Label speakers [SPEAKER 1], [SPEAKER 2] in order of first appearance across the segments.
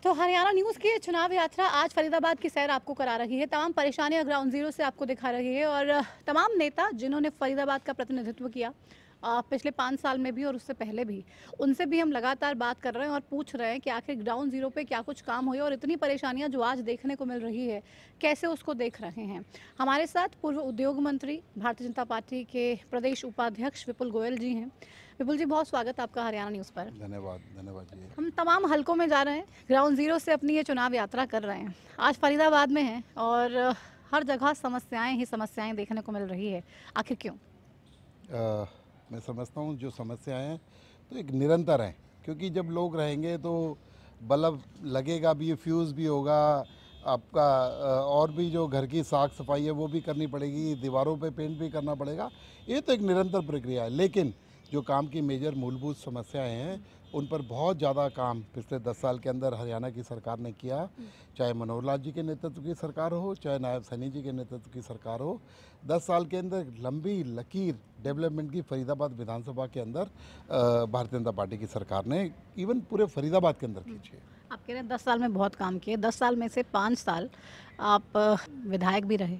[SPEAKER 1] तो हरियाणा न्यूज़ की चुनाव यात्रा आज फरीदाबाद की सैर आपको करा रही है। तमाम परेशानियां ग्राउंड ज़ीरो से आपको दिखा रही है और तमाम नेता जिन्होंने फरीदाबाद का प्रतिनिधित्व किया पिछले 5 साल में भी और उससे पहले भी, उनसे भी हम लगातार बात कर रहे हैं और पूछ रहे हैं कि आखिर ग्राउंड ज़ीरो पे क्या कुछ काम हुए और इतनी परेशानियां जो आज देखने को मिल रही है, कैसे उसको देख रहे हैं। हमारे साथ पूर्व उद्योग मंत्री, भारतीय जनता पार्टी के प्रदेश उपाध्यक्ष विपुल गोयल जी हैं। विपुल जी, बहुत स्वागत आपका हरियाणा न्यूज़ पर।
[SPEAKER 2] धन्यवाद धन्यवाद जी।
[SPEAKER 1] हम तमाम हलकों में जा रहे हैं, ग्राउंड ज़ीरो से अपनी ये चुनाव यात्रा कर रहे हैं। आज फरीदाबाद में हैं और हर जगह समस्याएं ही समस्याएं देखने को मिल रही है। आखिर क्यों?
[SPEAKER 2] मैं समझता हूँ जो समस्याएं हैं तो एक निरंतर हैं, क्योंकि जब लोग रहेंगे तो बल्ब लगेगा भी, फ्यूज़ भी होगा आपका, और भी जो घर की साफ सफाई है वो भी करनी पड़ेगी, दीवारों पे पेंट भी करना पड़ेगा। ये तो एक निरंतर प्रक्रिया है, लेकिन जो काम की मेजर मूलभूत समस्याएं हैं उन पर बहुत ज़्यादा काम पिछले 10 साल के अंदर हरियाणा की सरकार ने किया। चाहे मनोहर लाल जी के नेतृत्व की सरकार हो, चाहे नायब सैनी जी के नेतृत्व की सरकार हो, 10 साल के अंदर लंबी लकीर डेवलपमेंट की फरीदाबाद विधानसभा के अंदर भारतीय जनता पार्टी की सरकार ने इवन पूरे फरीदाबाद के अंदर खींची है।
[SPEAKER 1] आप कह रहे हैं 10 साल में बहुत काम किए। 10 साल में से 5 साल आप विधायक भी रहे,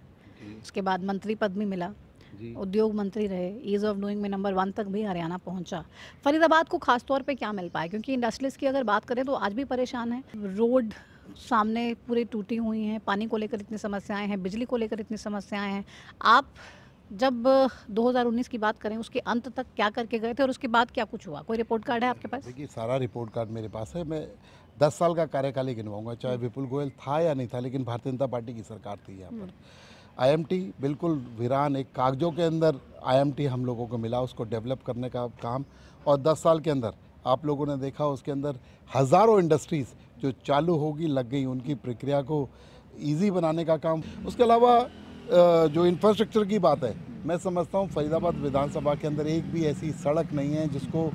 [SPEAKER 1] उसके बाद मंत्री पद भी मिला, उद्योग मंत्री रहे, ईज़ ऑफ डूइंग में नंबर 1 तक भी हरियाणा पहुंचा। फरीदाबाद को खास तौर पे क्या मिल पाया? क्योंकि इंडस्ट्रीज की अगर बात करें तो आज भी परेशान है। रोड सामने पूरी टूटी हुई हैं, पानी को लेकर इतनी समस्याएं हैं, बिजली को लेकर इतनी समस्याएं हैं। आप जब 2019 की बात करें, उसके अंत तक क्या करके गए थे और उसके बाद क्या कुछ हुआ? कोई रिपोर्ट कार्ड है आपके पास?
[SPEAKER 2] देखिए, सारा रिपोर्ट कार्ड मेरे पास है। मैं 10 साल का कार्यकाल ही गिनवाऊंगा, चाहे विपुल गोयल था या नहीं था, लेकिन भारतीय जनता पार्टी की सरकार थी यहाँ पर। आईएमटी बिल्कुल वीरान, एक कागजों के अंदर आईएमटी हम लोगों को मिला, उसको डेवलप करने का काम, और 10 साल के अंदर आप लोगों ने देखा उसके अंदर हज़ारों इंडस्ट्रीज़ जो चालू होगी लग गई, उनकी प्रक्रिया को ईजी बनाने का काम। उसके अलावा जो इंफ्रास्ट्रक्चर की बात है, मैं समझता हूँ फरीदाबाद विधानसभा के अंदर एक भी ऐसी सड़क नहीं है जिसको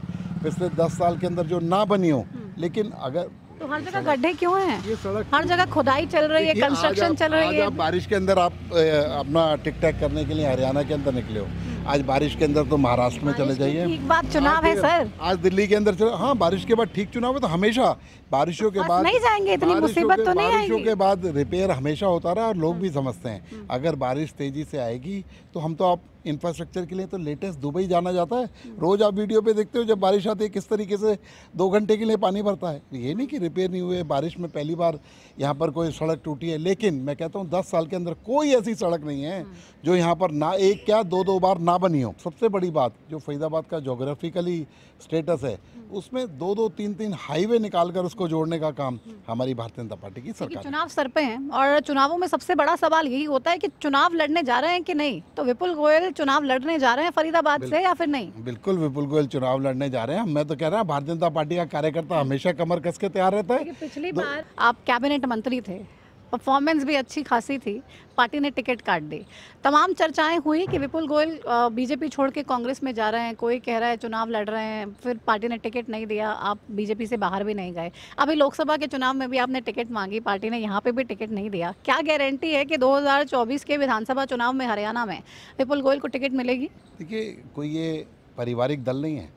[SPEAKER 2] पिछले 10 साल के अंदर जो ना बनी हो। लेकिन अगर
[SPEAKER 1] तो हर जगह गड्ढे क्यों हैं?
[SPEAKER 2] ये सड़क
[SPEAKER 1] हर जगह खुदाई चल रही है, कंस्ट्रक्शन चल रही है।
[SPEAKER 2] आप बारिश के अंदर आप अपना टिक टैक करने के लिए हरियाणा के अंदर निकले हो, आज बारिश के अंदर तो महाराष्ट्र में चले जाइए।
[SPEAKER 1] ठीक बात, चुनाव है सर।
[SPEAKER 2] आज दिल्ली के अंदर चले, हाँ, बारिश के बाद ठीक चुनाव है, तो हमेशा बारिशों के बाद
[SPEAKER 1] नहीं जाएंगे, इतनी मुसीबत तो नहीं आएगी।
[SPEAKER 2] बारिशों के बाद रिपेयर हमेशा होता रहा, और लोग भी समझते हैं अगर बारिश तेजी से आएगी तो हम तो आप इंफ्रास्ट्रक्चर के लिए तो लेटेस्ट दुबई जाना जाता है। रोज़ आप वीडियो पे देखते हो जब बारिश आती है किस तरीके से 2 घंटे के लिए पानी भरता है। ये नहीं कि रिपेयर नहीं हुए, बारिश में पहली बार यहाँ पर कोई सड़क टूटी है, लेकिन मैं कहता हूँ 10 साल के अंदर कोई ऐसी सड़क नहीं है जो यहाँ पर ना एक क्या 2 बार ना बनी हो। सबसे बड़ी बात, जो फरीदाबाद का जोग्राफिकली स्टेटस है, उसमें 2 3 हाईवे निकाल कर उसको जोड़ने का काम हमारी भारतीय जनता पार्टी की सरकार।
[SPEAKER 1] चुनाव सर पे हैं और चुनावों में सबसे बड़ा सवाल यही होता है कि चुनाव लड़ने जा रहे हैं कि नहीं। तो विपुल गोयल चुनाव लड़ने जा रहे हैं फरीदाबाद से या फिर नहीं?
[SPEAKER 2] बिल्कुल विपुल गोयल चुनाव लड़ने जा रहे हैं। मैं तो कह रहा हूँ भारतीय जनता पार्टी का कार्यकर्ता हमेशा कमर कस के तैयार रहता है।
[SPEAKER 1] पिछली बार आप कैबिनेट मंत्री थे, परफॉर्मेंस भी अच्छी खासी थी, पार्टी ने टिकट काट दी। तमाम चर्चाएं हुई कि विपुल गोयल बीजेपी छोड़ के कांग्रेस में जा रहे हैं, कोई कह रहा है चुनाव लड़ रहे हैं, फिर पार्टी ने टिकट नहीं दिया, आप बीजेपी से बाहर भी नहीं गए। अभी लोकसभा के चुनाव में भी आपने टिकट मांगी, पार्टी ने यहाँ पे भी टिकट नहीं दिया। क्या गारंटी है कि 2024 के विधानसभा चुनाव में हरियाणा में विपुल गोयल को टिकट मिलेगी?
[SPEAKER 2] देखिए, कोई ये पारिवारिक दल नहीं है,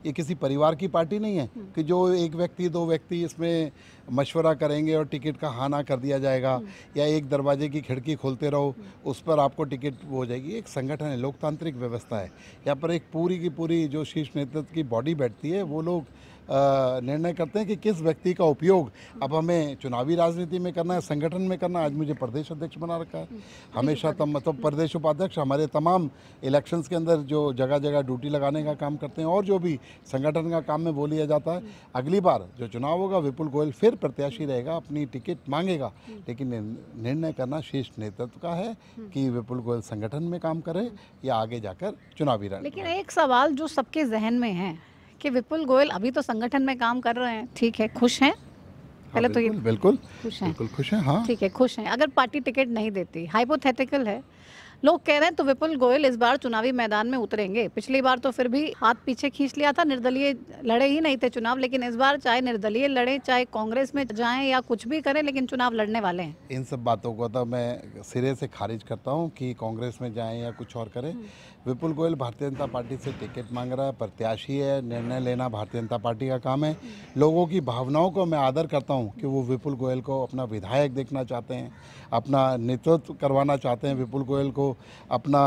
[SPEAKER 2] ये किसी परिवार की पार्टी नहीं है कि जो एक व्यक्ति 2 व्यक्ति इसमें मशवरा करेंगे और टिकट का हाँ ना कर दिया जाएगा, या एक दरवाजे की खिड़की खोलते रहो उस पर आपको टिकट हो जाएगी। एक संगठन है, लोकतांत्रिक व्यवस्था है। यहाँ पर एक पूरी की पूरी जो शीर्ष नेतृत्व की बॉडी बैठती है, वो लोग निर्णय करते हैं कि किस व्यक्ति का उपयोग अब हमें चुनावी राजनीति में करना है, संगठन में करना है। आज मुझे प्रदेश अध्यक्ष बना रखा है, हमेशा मतलब प्रदेश उपाध्यक्ष हमारे तमाम इलेक्शंस के अंदर जो जगह जगह ड्यूटी लगाने का काम करते हैं, और जो भी संगठन का काम में वो लिया जाता है। अगली बार जो चुनाव होगा विपुल गोयल फिर प्रत्याशी रहेगा, अपनी टिकट मांगेगा, लेकिन निर्णय करना शीर्ष नेतृत्व का है कि विपुल गोयल संगठन में काम करे या आगे जाकर चुनावी रणनीति।
[SPEAKER 1] लेकिन एक सवाल जो सबके जहन में है कि विपुल गोयल अभी तो संगठन में काम कर रहे हैं, ठीक है, खुश हैं? पहले
[SPEAKER 2] हाँ,
[SPEAKER 1] तो ये
[SPEAKER 2] बिल्कुल
[SPEAKER 1] खुश हैं,
[SPEAKER 2] बिल्कुल खुश हैं। हाँ,
[SPEAKER 1] ठीक है, खुश हैं। अगर पार्टी टिकट नहीं देती, हाइपोथेटिकल है, लोग कह रहे हैं तो विपुल गोयल इस बार चुनावी मैदान में उतरेंगे। पिछली बार तो फिर भी हाथ पीछे खींच लिया था, निर्दलीय लड़े ही नहीं थे चुनाव, लेकिन इस बार चाहे निर्दलीय लड़े, चाहे कांग्रेस में जाएं या कुछ भी करें, लेकिन चुनाव लड़ने वाले हैं।
[SPEAKER 2] इन सब बातों को तो मैं सिरे से खारिज करता हूं कि कांग्रेस में जाएं या कुछ और करें। विपुल गोयल भारतीय जनता पार्टी से टिकट मांग रहा है, प्रत्याशी है, निर्णय लेना भारतीय जनता पार्टी का काम है। लोगों की भावनाओं को मैं आदर करता हूं कि वो विपुल गोयल को अपना विधायक देखना चाहते हैं, अपना नेतृत्व करवाना चाहते हैं, विपुल गोयल को अपना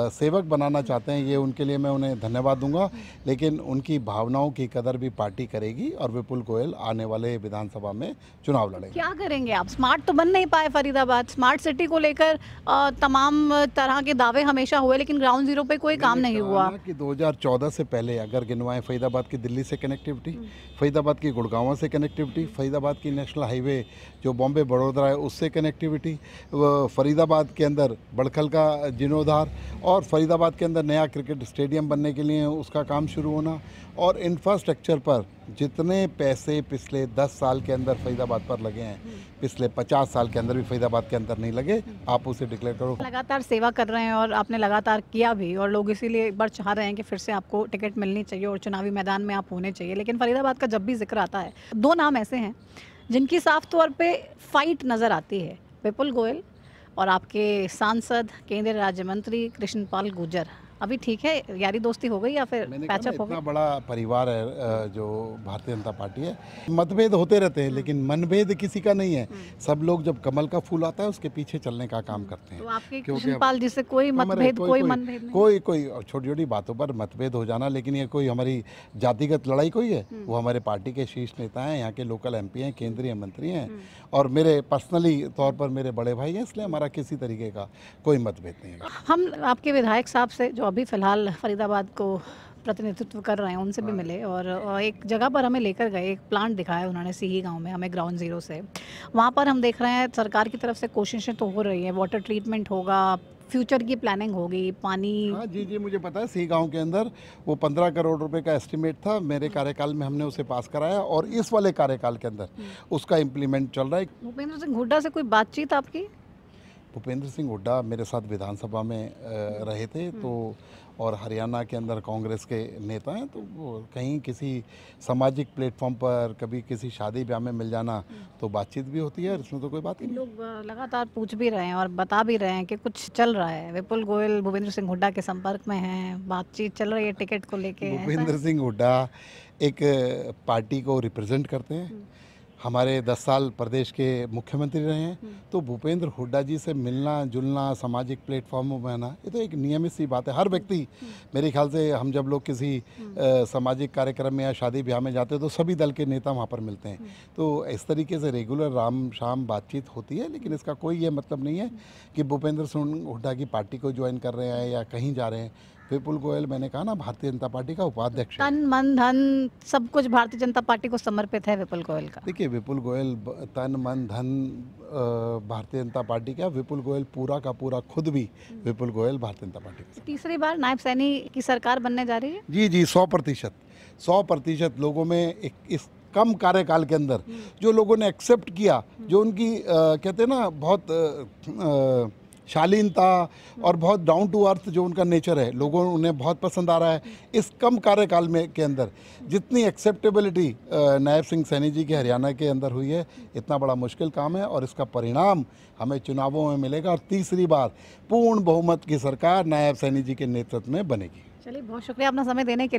[SPEAKER 2] सेवक बनाना चाहते हैं। ये उनके लिए मैं उन्हें धन्यवाद दूंगा, लेकिन उनकी भावनाओं की कदर भी पार्टी करेगी और विपुल गोयल आने वाले विधानसभा में चुनाव लड़ेंगे।
[SPEAKER 1] क्या करेंगे आप? स्मार्ट तो बन नहीं पाए फरीदाबाद। स्मार्ट सिटी को लेकर तमाम तरह के दावे हमेशा हुए, लेकिन ग्राउंड जीरो पे कोई काम नहीं हुआ।
[SPEAKER 2] कि 2014 से पहले अगर गिनवाएं, फरीदाबाद की दिल्ली से कनेक्टिविटी, फरीदाबाद की गुड़गांव से कनेक्टिविटी, फरीदाबाद की नेशनल हाईवे जो बॉम्बे बड़ौदा है उससे कनेक्टिविटी, फरीदाबाद के अंदर बड़खल का जीर्णोद्धार और फरीदाबाद के अंदर नया क्रिकेट स्टेडियम बनने के लिए उसका काम शुरू होना, और इंफ्रास्ट्रक्चर पर जितने पैसे पिछले 10 साल के अंदर फरीदाबाद पर लगे हैं, पिछले 50 साल के अंदर भी फरीदाबाद के अंदर नहीं लगे। आप उसे डिक्लेयर करो।
[SPEAKER 1] लगातार सेवा कर रहे हैं और आपने लगातार किया भी, और लोग इसीलिए एक बार चाह रहे हैं कि फिर से आपको टिकट मिलनी चाहिए और चुनावी मैदान में आप होने चाहिए। लेकिन फरीदाबाद का जब भी जिक्र आता है, दो नाम ऐसे हैं जिनकी साफ तौर पे फाइट नज़र आती है, विपुल गोयल और आपके सांसद केंद्रीय राज्य मंत्री कृष्णपाल गुर्जर। अभी ठीक है, यारी दोस्ती हो गई या फिर पैचअप हो गई?
[SPEAKER 2] इतना बड़ा परिवार है जो भारतीय जनता पार्टी है। मतभेद होते रहते हैं लेकिन मनभेद किसी का नहीं है। सब लोग जब कमल का फूल आता है उसके पीछे चलने का काम करते हैं।
[SPEAKER 1] तो आपके कृष्णपाल जी से कोई मतभेद, कोई मनभेद नहीं?
[SPEAKER 2] कोई छोटी छोटी बातों पर मतभेद हो जाना, लेकिन ये कोई हमारी जातिगत लड़ाई कोई है? वो हमारे पार्टी के शीर्ष नेता हैं, यहाँ के लोकल MP हैं, केंद्रीय मंत्री हैं और मेरे पर्सनली तौर पर मेरे बड़े भाई हैं, इसलिए हमारा किसी तरीके का कोई मतभेद नहीं है।
[SPEAKER 1] हम आपके विधायक साहब से जो अभी फिलहाल फरीदाबाद को प्रतिनिधित्व कर रहे हैं उनसे भी मिले, और एक जगह पर हमें लेकर गए, एक प्लांट दिखाया उन्होंने सीही गांव में हमें ग्राउंड जीरो से। वहाँ पर हम देख रहे हैं सरकार की तरफ से कोशिशें तो हो रही हैं, वाटर ट्रीटमेंट होगा, फ्यूचर की प्लानिंग होगी, पानी।
[SPEAKER 2] हाँ जी, मुझे पता है। सीही गांव के अंदर वो 15 करोड़ रुपए का एस्टिमेट था, मेरे कार्यकाल में हमने उसे पास कराया और इस वाले कार्यकाल के अंदर उसका इम्प्लीमेंट चल रहा है।
[SPEAKER 1] भूपेंद्र सिंह हुड्डा से कोई बातचीत आपकी?
[SPEAKER 2] भूपेंद्र सिंह हुड्डा मेरे साथ विधानसभा में रहे थे, तो और हरियाणा के अंदर कांग्रेस के नेता हैं, तो वो कहीं किसी सामाजिक प्लेटफॉर्म पर कभी किसी शादी ब्याह में मिल जाना तो बातचीत भी होती है, इसमें तो कोई बात नहीं।
[SPEAKER 1] लोग लगातार पूछ भी रहे हैं और बता भी रहे हैं कि कुछ चल रहा है, विपुल गोयल भूपेंद्र सिंह हुड्डा के संपर्क में हैं, बातचीत चल रही है टिकट को लेके।
[SPEAKER 2] भूपेंद्र सिंह हुड्डा एक पार्टी को रिप्रेजेंट करते हैं, हमारे 10 साल प्रदेश के मुख्यमंत्री रहे हैं, तो भूपेंद्र हुड्डा जी से मिलना जुलना, सामाजिक प्लेटफॉर्मों में आना, ये तो एक नियमित सी बात है। हर व्यक्ति, मेरे ख्याल से हम जब लोग किसी सामाजिक कार्यक्रम में या शादी ब्याह में जाते हैं तो सभी दल के नेता वहाँ पर मिलते हैं, तो इस तरीके से रेगुलर राम शाम बातचीत होती है। लेकिन इसका कोई ये मतलब नहीं है कि भूपेंद्र सिंह हुड्डा की पार्टी को ज्वाइन कर रहे हैं या कहीं जा रहे हैं। विपुल गोयल, मैंने कहा ना, भारतीय जनता पार्टी का उपाध्यक्ष है।
[SPEAKER 1] तन मन धन सब कुछ भारतीय जनता पार्टी को समर्पित है विपुल गोयल का।
[SPEAKER 2] देखिए, विपुल गोयल तन मन धन भारतीय जनता पार्टी का, विपुल गोयल पूरा का पूरा खुद भी विपुल गोयल भारतीय जनता पार्टी का।
[SPEAKER 1] तीसरी बार नायब सैनी की सरकार बनने जा रही है?
[SPEAKER 2] जी 100% लोगों में इस कम कार्यकाल के अंदर जो लोगों ने एक्सेप्ट किया, जो उनकी कहते हैं ना बहुत शालीनता और बहुत डाउन टू अर्थ जो उनका नेचर है, लोगों उन्हें बहुत पसंद आ रहा है। इस कम कार्यकाल में के अंदर जितनी एक्सेप्टेबिलिटी नायब सिंह सैनी जी के हरियाणा के अंदर हुई है, इतना बड़ा मुश्किल काम है और इसका परिणाम हमें चुनावों में मिलेगा और तीसरी बार पूर्ण बहुमत की सरकार नायब सैनी जी के नेतृत्व में बनेगी।
[SPEAKER 1] चलिए, बहुत शुक्रिया अपना समय देने के लिए।